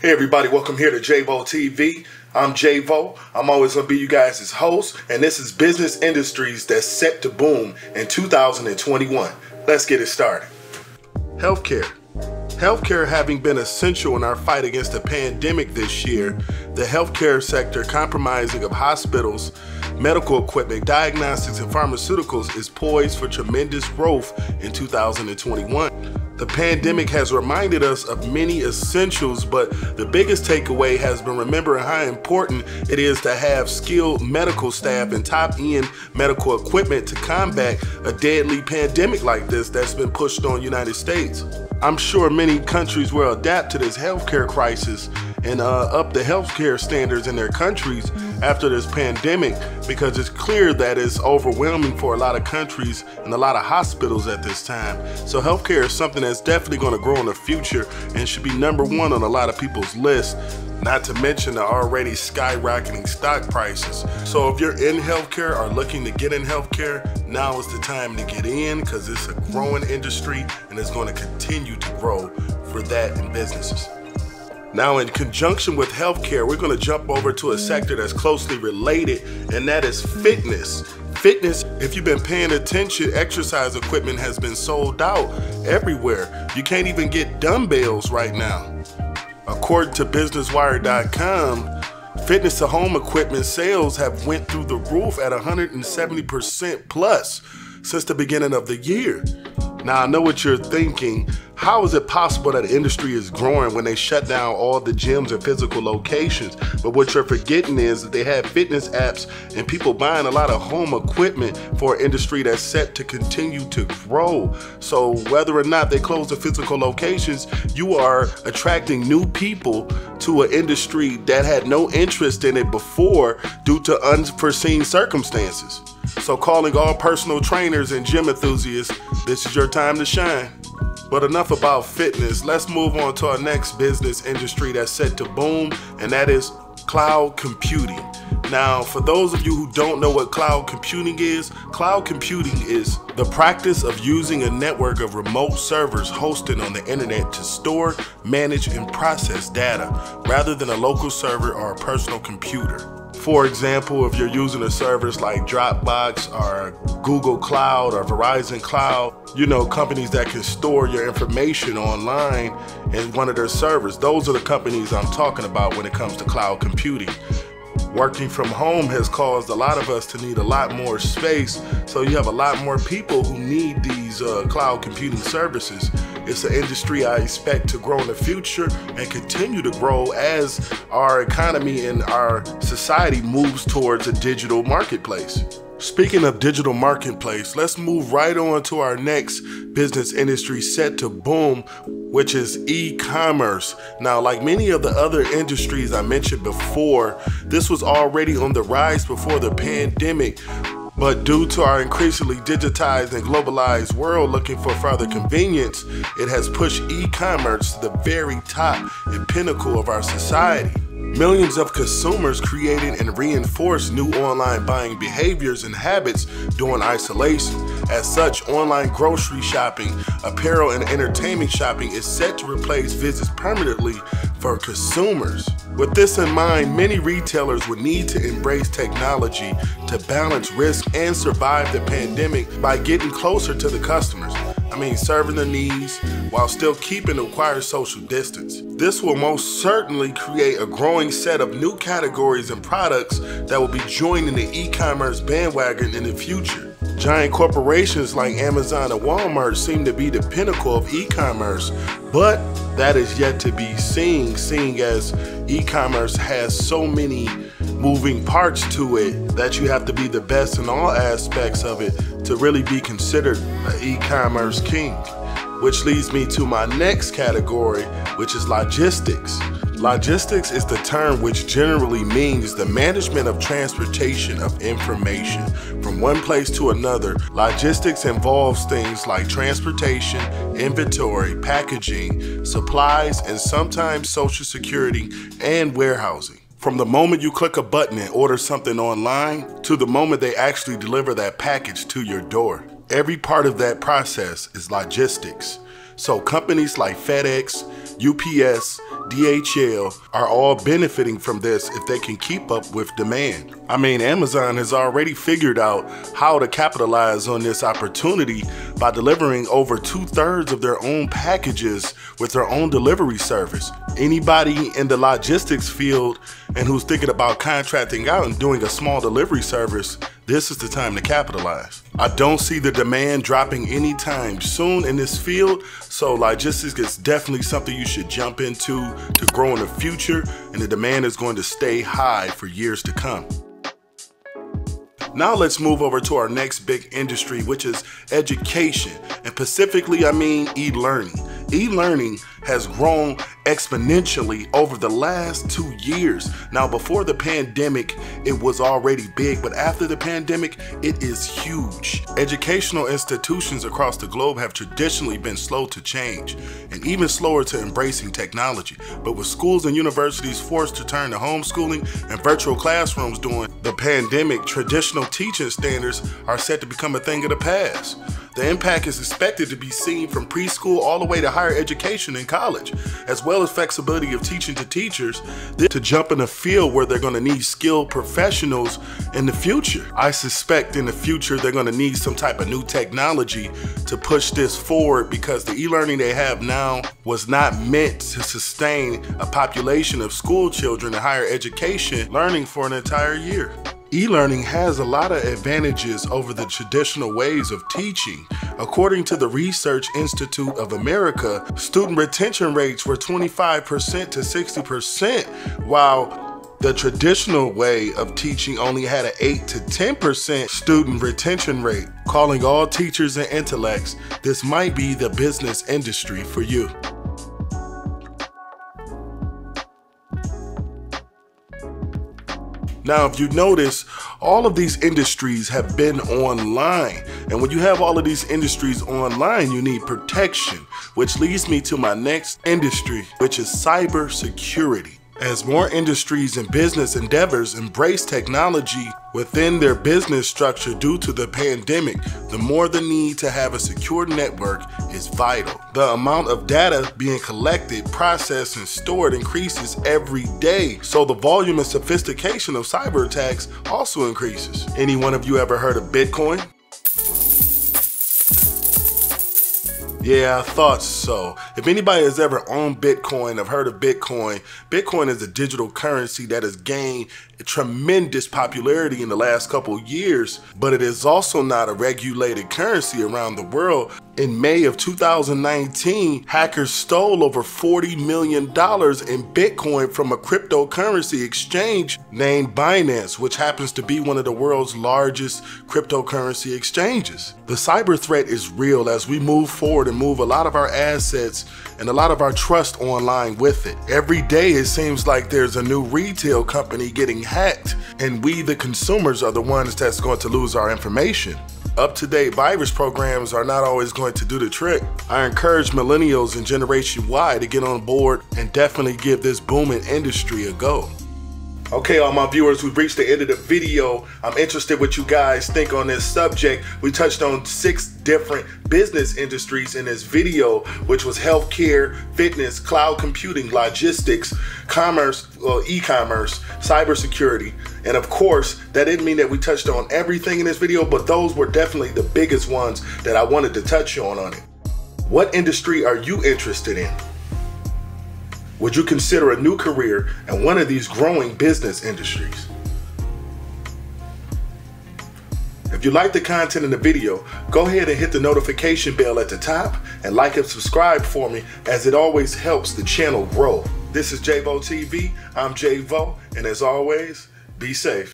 Hey everybody, welcome here to JVO TV. I'm JVO. I'm always going to be you guys' host, and this is business industries that's set to boom in 2021. Let's get it started. Healthcare. Healthcare having been essential in our fight against the pandemic this year, the healthcare sector comprising of hospitals, medical equipment, diagnostics, and pharmaceuticals is poised for tremendous growth in 2021. The pandemic has reminded us of many essentials, but the biggest takeaway has been remembering how important it is to have skilled medical staff and top-end medical equipment to combat a deadly pandemic like this that's been pushed on the United States. I'm sure many countries will adapt to this healthcare crisis and up the healthcare standards in their countries after this pandemic, because it's clear that it's overwhelming for a lot of countries and a lot of hospitals at this time. So healthcare is something that's definitely going to grow in the future and should be #1 on a lot of people's list, not to mention the already skyrocketing stock prices. So if you're in healthcare or looking to get in healthcare, now is the time to get in, because it's a growing industry and it's going to continue to grow for that in businesses. Now, in conjunction with healthcare, we're going to jump over to a sector that's closely related, and that is fitness. Fitness, if you've been paying attention, exercise equipment has been sold out everywhere. You can't even get dumbbells right now. According to BusinessWire.com, fitness to home equipment sales have went through the roof at 170% plus since the beginning of the year. Now, I know what you're thinking. How is it possible that the industry is growing when they shut down all the gyms and physical locations? But what you're forgetting is that they have fitness apps and people buying a lot of home equipment for an industry that's set to continue to grow. So whether or not they close the physical locations, you are attracting new people to an industry that had no interest in it before due to unforeseen circumstances. So calling all personal trainers and gym enthusiasts, this is your time to shine. But enough about fitness. Let's move on to our next business industry that's set to boom, and that is cloud computing. Now, for those of you who don't know what cloud computing is the practice of using a network of remote servers hosted on the internet to store, manage, and process data, rather than a local server or a personal computer. For example, if you're using a service like Dropbox or Google Cloud or Verizon Cloud, companies that can store your information online in one of their servers. Those are the companies I'm talking about when it comes to cloud computing. Working from home has caused a lot of us to need a lot more space, so you have a lot more people who need these cloud computing services. It's an industry I expect to grow in the future and continue to grow as our economy and our society moves towards a digital marketplace. Speaking of digital marketplace, let's move right on to our next business industry set to boom, which is e-commerce. Now, like many of the other industries I mentioned before, this was already on the rise before the pandemic, but due to our increasingly digitized and globalized world looking for further convenience, it has pushed e-commerce to the very top and pinnacle of our society. Millions of consumers created and reinforced new online buying behaviors and habits during isolation. As such, online grocery shopping, apparel, and entertainment shopping is set to replace visits permanently for consumers. With this in mind, many retailers would need to embrace technology to balance risk and survive the pandemic by getting closer to the customers. Serving their needs while still keeping the required social distance. This will most certainly create a growing set of new categories and products that will be joining the e-commerce bandwagon in the future. Giant corporations like Amazon and Walmart seem to be the pinnacle of e-commerce, but that is yet to be seen, seeing as e-commerce has so many moving parts to it that you have to be the best in all aspects of it to really be considered an e-commerce king. Which leads me to my next category, which is logistics. Logistics is the term which generally means the management of transportation of information from one place to another. Logistics involves things like transportation, inventory, packaging, supplies, and sometimes social security and warehousing. From the moment you click a button and order something online to the moment they actually deliver that package to your door. Every part of that process is logistics. So companies like FedEx, UPS, DHL are all benefiting from this if they can keep up with demand. I mean, Amazon has already figured out how to capitalize on this opportunity by delivering over 2/3 of their own packages with their own delivery service. Anybody in the logistics field and who's thinking about contracting out and doing a small delivery service, this is the time to capitalize. I don't see the demand dropping anytime soon in this field, so logistics is definitely something you should jump into to grow in the future, and the demand is going to stay high for years to come. Now let's move over to our next big industry, which is education. And specifically, I mean e-learning. E-learning has grown exponentially over the last 2 years. Now, before the pandemic, it was already big, but after the pandemic, it is huge. Educational institutions across the globe have traditionally been slow to change and even slower to embracing technology. But with schools and universities forced to turn to homeschooling and virtual classrooms during the pandemic, traditional teaching standards are set to become a thing of the past. The impact is expected to be seen from preschool all the way to higher education and college, as well as flexibility of teaching to teachers to jump in a field where they're going to need skilled professionals in the future. I suspect in the future they're going to need some type of new technology to push this forward, because the e-learning they have now was not meant to sustain a population of school children in higher education learning for an entire year. E-learning has a lot of advantages over the traditional ways of teaching. According to the Research Institute of America, student retention rates were 25% to 60%, while the traditional way of teaching only had an 8 to 10% student retention rate. Calling all teachers and intellects, this might be the business industry for you. Now, if you notice, all of these industries have been online. And when you have all of these industries online, you need protection, which leads me to my next industry, which is cybersecurity. As more industries and business endeavors embrace technology within their business structure due to the pandemic, the more the need to have a secure network is vital. The amount of data being collected, processed, and stored increases every day, so the volume and sophistication of cyber attacks also increases. Any one of you ever heard of Bitcoin? Yeah, I thought so. If anybody has ever owned Bitcoin, have heard of Bitcoin, Bitcoin is a digital currency that has gained tremendous popularity in the last couple of years, but it is also not a regulated currency around the world. In May of 2019, hackers stole over $40 million in Bitcoin from a cryptocurrency exchange named Binance, which happens to be one of the world's largest cryptocurrency exchanges. The cyber threat is real as we move forward and move a lot of our assets and a lot of our trust online with it. Every day it seems like there's a new retail company getting hacked, and we, the consumers, are the ones that's going to lose our information. Up-to-date virus programs are not always going to do the trick. I encourage millennials and Generation Y to get on board and definitely give this booming industry a go. Okay, all my viewers, we've reached the end of the video. I'm interested what you guys think on this subject. We touched on 6 different business industries in this video, which was healthcare, fitness, cloud computing, logistics, commerce, e-commerce, cybersecurity. And of course, that didn't mean that we touched on everything in this video, but those were definitely the biggest ones that I wanted to touch on it. What industry are you interested in? Would you consider a new career in one of these growing business industries? If you like the content in the video, go ahead and hit the notification bell at the top and like and subscribe for me, as it always helps the channel grow. This is JVO TV, I'm JVO, and as always, be safe.